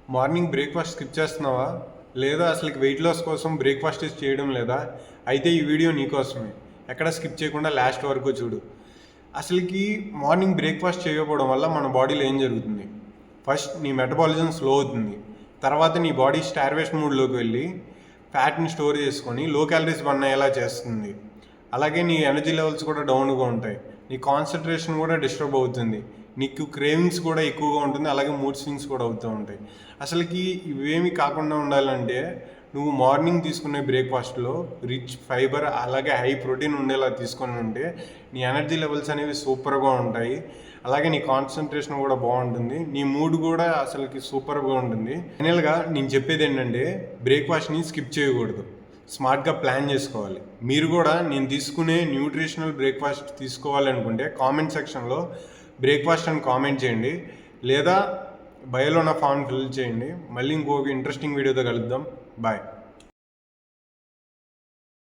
Morning breakfast skip చేస్తున్నావా? లేదా అసలు వెయిట్ లాస్ కోసం బ్రేక్ఫాస్ట్ చేయడం లేదా? అయితే ఈ వీడియో నీకోసమే. ఎక్కడ స్కిప్ చేయకుండా లాస్ట్ వరకు చూడు. అసలుకి మార్నింగ్ బ్రేక్ఫాస్ట్ చేయకపోవడం వల్ల మన బాడీలో ఏం జరుగుతుంది? ఫస్ట్ నీ మెటబాలిజం స్లో అవుతుంది. తర్వాత నీ బాడీ స్టార్వేషన్ మూడ్లోకి వెళ్ళి ఫ్యాట్ని స్టోర్ చేసుకొని లో క్యాలరీస్ బర్న్ అయ్యేలా చేస్తుంది. అలాగే నీ ఎనర్జీ లెవెల్స్ కూడా డౌన్గా ఉంటాయి. నీ కాన్సన్ట్రేషన్ కూడా డిస్టర్బ్ అవుతుంది. నీకు క్రేవింగ్స్ కూడా ఎక్కువగా ఉంటుంది. అలాగే మూడ్ స్వింగ్స్ కూడా అవుతూ ఉంటాయి. అసలుకి ఇవేమి కాకుండా ఉండాలంటే నువ్వు మార్నింగ్ తీసుకునే బ్రేక్ఫాస్ట్లో రిచ్ ఫైబర్ అలాగే హై ప్రోటీన్ ఉండేలా తీసుకొని ఉంటే నీ ఎనర్జీ లెవెల్స్ అనేవి సూపర్గా ఉంటాయి. అలాగే నీ కాన్సన్ట్రేషన్ కూడా బాగుంటుంది. నీ మూడ్ కూడా అసలుకి సూపర్గా ఉంటుంది. ఫైనల్గా నేను చెప్పేది ఏంటంటే బ్రేక్ఫాస్ట్ని స్కిప్ చేయకూడదు. స్మార్ట్గా ప్లాన్ చేసుకోవాలి. మీరు కూడా నేను తీసుకునే న్యూట్రిషనల్ బ్రేక్ఫాస్ట్ తీసుకోవాలనుకుంటే కామెంట్ సెక్షన్లో బ్రేక్ఫాస్ట్ అని కామెంట్ చేయండి, లేదా బయోలో నా ఫామ్ ఫిల్ చేయండి. మళ్ళీ ఇంకొక ఇంట్రెస్టింగ్ వీడియోతో కలుద్దాం. బాయ్.